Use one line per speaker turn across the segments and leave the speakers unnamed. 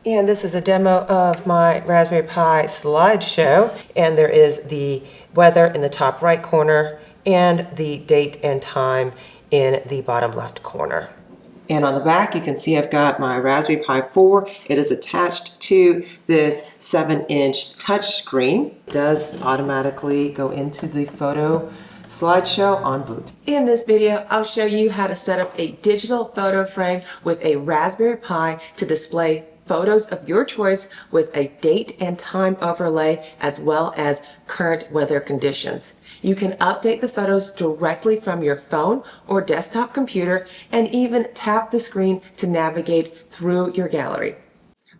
And this is a demo of my Raspberry Pi slideshow, and there is the weather in the top right corner and the date and time in the bottom left corner. And on the back you can see I've got my Raspberry Pi 4. It is attached to this 7-inch touch screen. It does automatically go into the photo slideshow on boot. In this video, I'll show you how to set up a digital photo frame with a Raspberry Pi to display photos of your choice with a date and time overlay as well as current weather conditions. You can update the photos directly from your phone or desktop computer and even tap the screen to navigate through your gallery.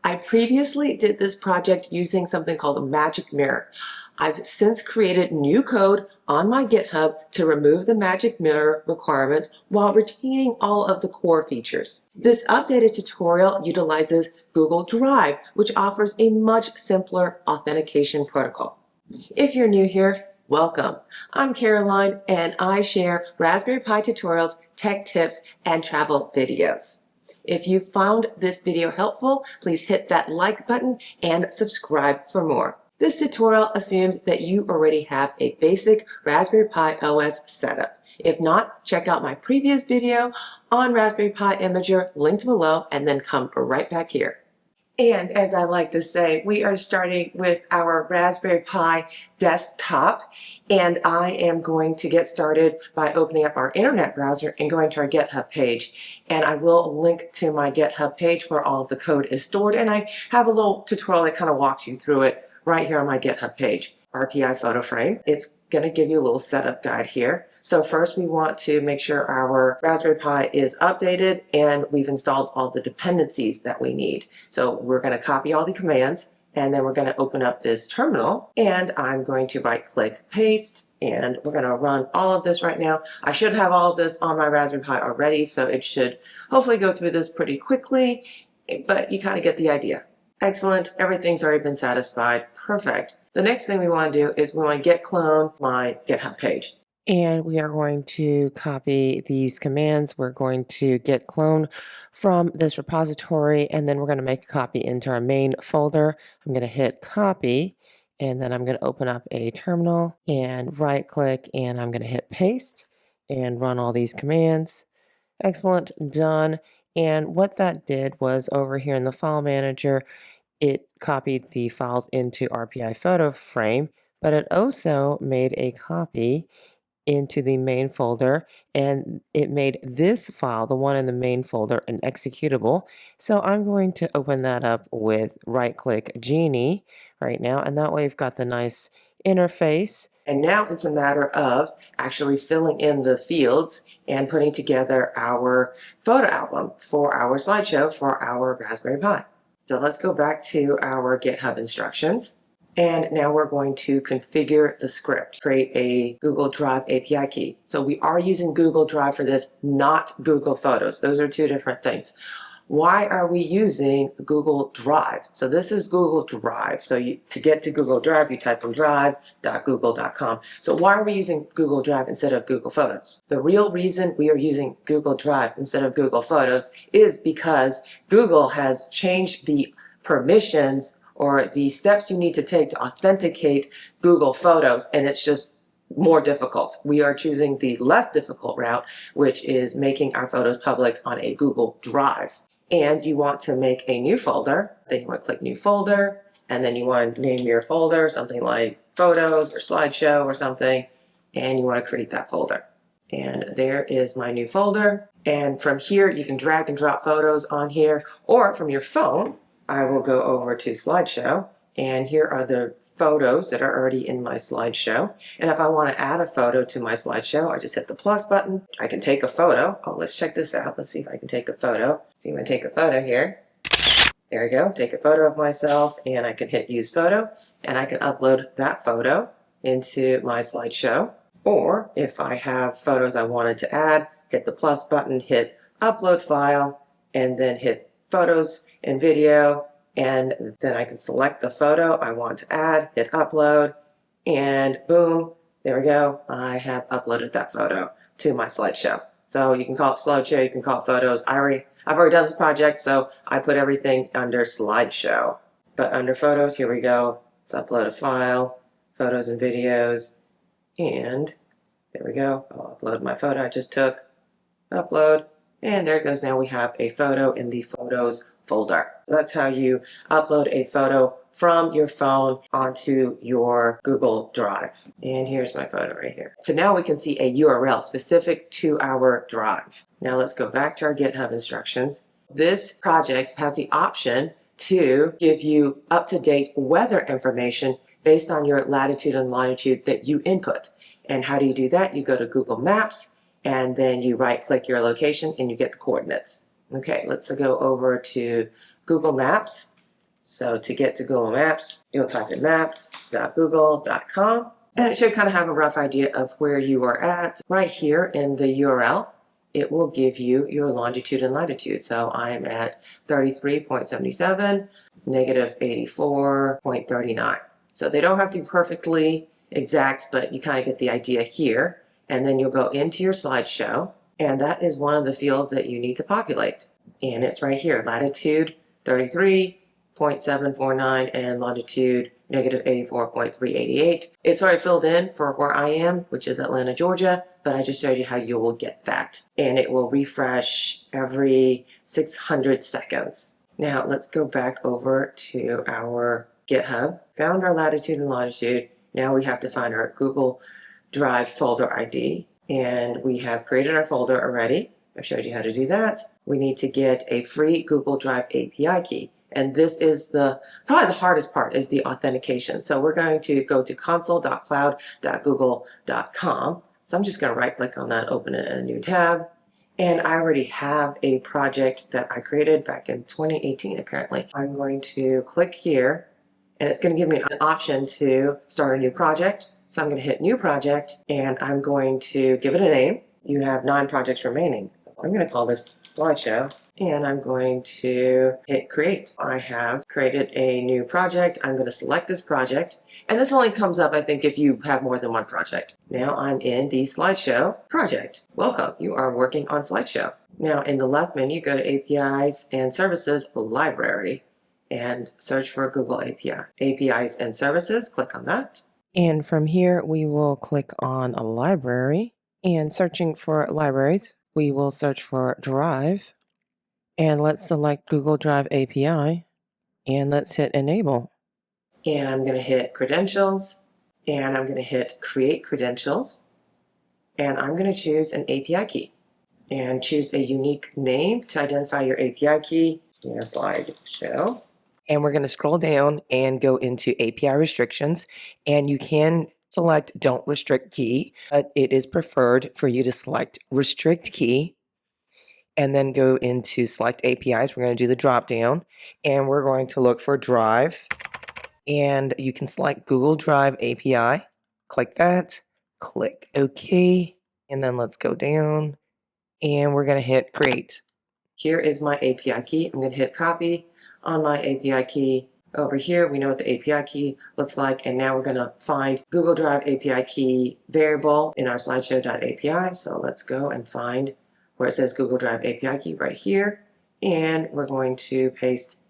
I previously did this project using something called a magic mirror. I've since created new code on my GitHub to remove the magic mirror requirement while retaining all of the core features. This updated tutorial utilizes Google Drive, which offers a much simpler authentication protocol. If you're new here, welcome. I'm Caroline and I share Raspberry Pi tutorials, tech tips, and travel videos. If you found this video helpful, please hit that like button and subscribe for more. This tutorial assumes that you already have a basic Raspberry Pi OS setup. If not, check out my previous video on Raspberry Pi Imager linked below and then come right back here. And as I like to say, we are starting with our Raspberry Pi desktop, and I am going to get started by opening up our internet browser and going to our GitHub page. And I will link to my GitHub page where all of the code is stored, and I have a little tutorial that kind of walks you through it right here on my GitHub page. RPI Photoframe. It's going to give you a little setup guide here. So first we want to make sure our Raspberry Pi is updated and we've installed all the dependencies that we need. So we're going to copy all the commands and then we're going to open up this terminal and I'm going to right click paste and we're going to run all of this right now. I should have all of this on my Raspberry Pi already, so it should hopefully go through this pretty quickly, but you kind of get the idea. Excellent, everything's already been satisfied. Perfect. The next thing we want to do is we want to git clone my GitHub page. And we are going to copy these commands. We're going to git clone from this repository, and then we're going to make a copy into our main folder. I'm going to hit copy, and then I'm going to open up a terminal and right click, and I'm going to hit paste and run all these commands. Excellent, done. And what that did was over here in the file manager, it copied the files into RPI Photoframe, but it also made a copy into the main folder, and it made this file, the one in the main folder, an executable. So I'm going to open that up with right-click Geany right now, and that way we've got the nice interface. And now it's a matter of actually filling in the fields and putting together our photo album for our slideshow for our Raspberry Pi. So let's go back to our GitHub instructions. And now we're going to configure the script, create a Google Drive API key. So we are using Google Drive for this, not Google Photos. Those are two different things. Why are we using Google Drive? So this is Google Drive. So to get to Google Drive, you type in drive.google.com. So why are we using Google Drive instead of Google Photos? The real reason we are using Google Drive instead of Google Photos is because Google has changed the permissions or the steps you need to take to authenticate Google Photos, and it's just more difficult. We are choosing the less difficult route, which is making our photos public on a Google Drive. And you want to make a new folder, then you want to click new folder, and then you want to name your folder something like photos or slideshow or something, and you want to create that folder. And there is my new folder. And from here, you can drag and drop photos on here, or from your phone, I will go over to slideshow. And here are the photos that are already in my slideshow. And if I want to add a photo to my slideshow, I just hit the plus button. I can take a photo. Oh, let's check this out. Let's see if I can take a photo. See if I take a photo here. There we go. Take a photo of myself, and I can hit use photo, and I can upload that photo into my slideshow. Or if I have photos I wanted to add, hit the plus button, hit upload file, and then hit photos and video. And then I can select the photo I want to add, hit upload, and boom, there we go. I have uploaded that photo to my slideshow. So you can call it slideshow, you can call it photos. I I've already done this project, so I put everything under Slideshow. But under Photos, here we go. Let's upload a file, photos and videos, and there we go. I'll upload my photo I just took, upload, and there it goes. Now we have a photo in the Photos folder. So that's how you upload a photo from your phone onto your Google Drive. And here's my photo right here. So now we can see a URL specific to our drive. Now let's go back to our GitHub instructions. This project has the option to give you up-to-date weather information based on your latitude and longitude that you input. And how do you do that? You go to Google Maps, and then you right-click your location and you get the coordinates. Okay, let's go over to Google Maps. So to get to Google Maps, you'll type in maps.google.com, and it should kind of have a rough idea of where you are at. Right here in the URL, it will give you your longitude and latitude. So I am at 33.77, negative 84.39. So they don't have to be perfectly exact, but you kind of get the idea here. And then you'll go into your slideshow, and that is one of the fields that you need to populate. And it's right here, latitude 33.749 and longitude negative 84.388. It's already filled in for where I am, which is Atlanta, Georgia, but I just showed you how you will get that. And it will refresh every 600 seconds. Now let's go back over to our GitHub. Found our latitude and longitude. Now we have to find our Google Drive folder ID, and we have created our folder already. I showed you how to do that. We need to get a free Google Drive API key, and this is probably the hardest part, is the authentication. So we're going to go to console.cloud.google.com. So I'm just going to right click on that, open it in a new tab, and I already have a project that I created back in 2018 apparently. I'm going to click here, and it's going to give me an option to start a new project. So I'm going to hit New Project, and I'm going to give it a name. You have 9 projects remaining. I'm going to call this Slideshow, and I'm going to hit Create. I have created a new project. I'm going to select this project, and this only comes up, I think, if you have more than one project. Now I'm in the Slideshow project. Welcome, you are working on Slideshow. Now in the left menu, go to APIs and Services Library, and search for Google API. APIs and Services, click on that. And from here, we will click on a library, and searching for libraries, we will search for Drive, and let's select Google Drive API, and let's hit Enable. And I'm going to hit Credentials, and I'm going to hit Create Credentials, and I'm going to choose an API key, and choose a unique name to identify your API key, Slideshow. And we're going to scroll down and go into API restrictions, and you can select Don't Restrict Key, but it is preferred for you to select Restrict Key and then go into Select APIs. We're going to do the drop down, and we're going to look for Drive, and you can select Google Drive API. Click that, click OK, and then let's go down, and we're going to hit Create. Here is my API key. I'm going to hit Copy on my API key. Over here, we know what the API key looks like, and now we're going to find Google Drive API key variable in our slideshow.api. So let's go and find where it says Google Drive API key right here, and we're going to paste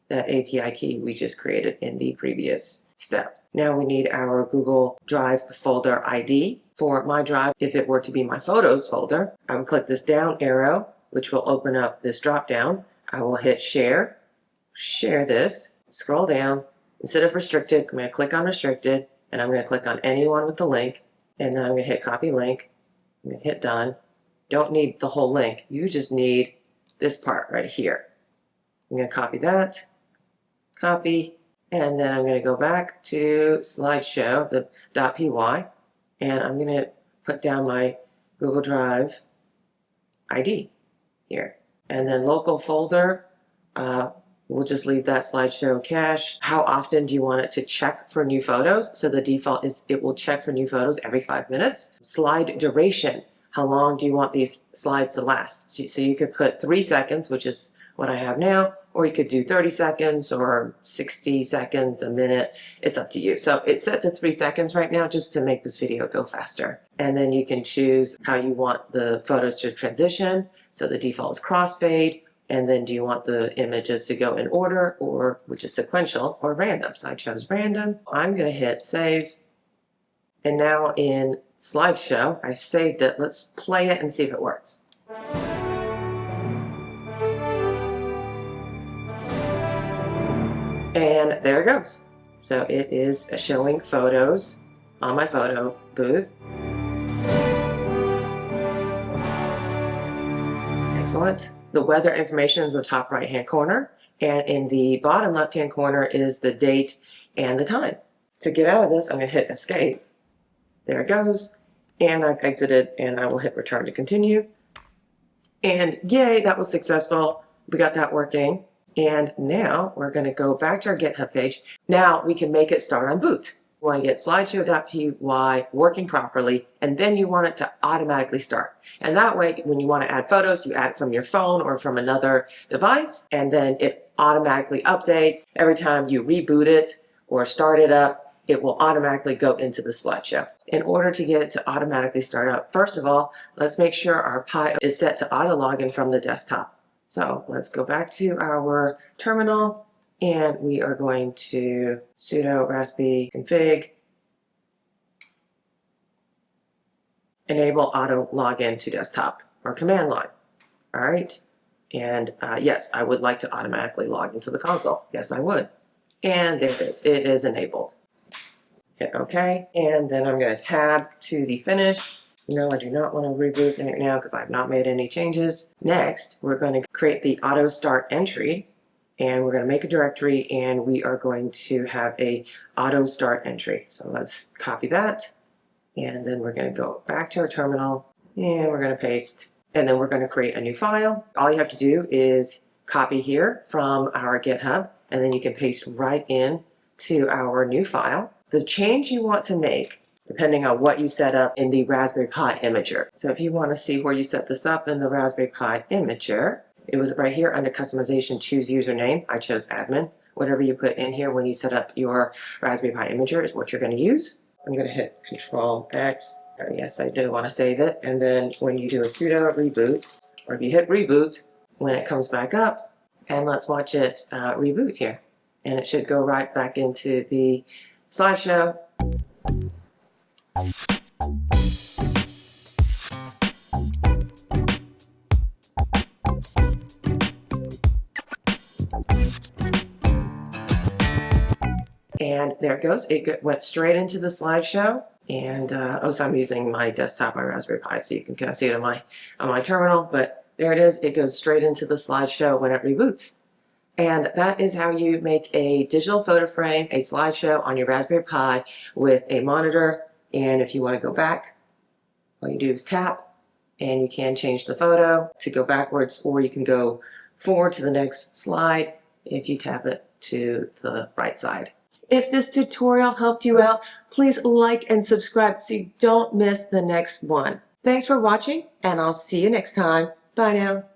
that API key we just created in the previous step. Now we need our Google Drive folder ID. For my drive, if it were to be my Photos folder, I would click this down arrow, which will open up this drop down. I will hit Share. Share this, scroll down. Instead of restricted, I'm going to click on restricted, and I'm going to click on anyone with the link, and then I'm going to hit copy link. I'm going to hit done. Don't need the whole link, you just need this part right here. I'm going to copy that, copy, and then I'm going to go back to slideshow, the .py, and I'm going to put down my Google Drive ID here. And then local folder, we'll just leave that slideshow cache. How often do you want it to check for new photos? So the default is it will check for new photos every 5 minutes. Slide duration. How long do you want these slides to last? So you could put 3 seconds, which is what I have now, or you could do 30 seconds or 60 seconds, a minute. It's up to you. So it's set to 3 seconds right now just to make this video go faster. And then you can choose how you want the photos to transition. So the default is crossfade, And then do you want the images to go in order, or which is sequential, or random? So I chose random. I'm going to hit save. And now in Slideshow, I've saved it. Let's play it and see if it works. And there it goes. So it is showing photos on my photo booth. Excellent. The weather information is in the top right-hand corner, and in the bottom left-hand corner is the date and the time. To get out of this, I'm going to hit escape. There it goes. And I've exited, and I will hit return to continue. And yay, that was successful. We got that working. And now we're going to go back to our GitHub page. Now we can make it start on boot. You want to get slideshow.py working properly, and then you want it to automatically start. And that way, when you want to add photos, you add from your phone or from another device, and then it automatically updates. Every time you reboot it or start it up, it will automatically go into the slideshow. In order to get it to automatically start up, first of all, let's make sure our Pi is set to auto login from the desktop. So let's go back to our terminal, and we are going to sudo raspi config enable auto login to desktop, or command line. All right. And yes, I would like to automatically log into the console. Yes, I would. And there it is. It is enabled. Hit OK. And then I'm going to tab to the finish. No, I do not want to reboot right now because I've not made any changes. Next, we're going to create the auto start entry, and we're going to make a directory, and we are going to have a auto start entry. So let's copy that, and then we're going to go back to our terminal, and we're going to paste, and then we're going to create a new file. All you have to do is copy here from our GitHub, and then you can paste right in to our new file. The change you want to make depending on what you set up in the Raspberry Pi imager. So if you want to see where you set this up in the Raspberry Pi imager, it was right here under customization, choose username. I chose admin. Whatever you put in here when you set up your Raspberry Pi imager is what you're going to use. I'm going to hit Control X. Yes, I do want to save it. And then when you do a sudo reboot, or if you hit reboot, when it comes back up, and let's watch it reboot here. And it should go right back into the slideshow. And there it goes. It went straight into the slideshow. And so I'm using my desktop, my Raspberry Pi, so you can kind of see it on my terminal. But there it is. It goes straight into the slideshow when it reboots. And that is how you make a digital photo frame, a slideshow on your Raspberry Pi with a monitor. And if you want to go back, all you do is tap, and you can change the photo to go backwards, or you can go forward to the next slide if you tap it to the right side. If this tutorial helped you out, please like and subscribe so you don't miss the next one. Thanks for watching, and I'll see you next time. Bye now.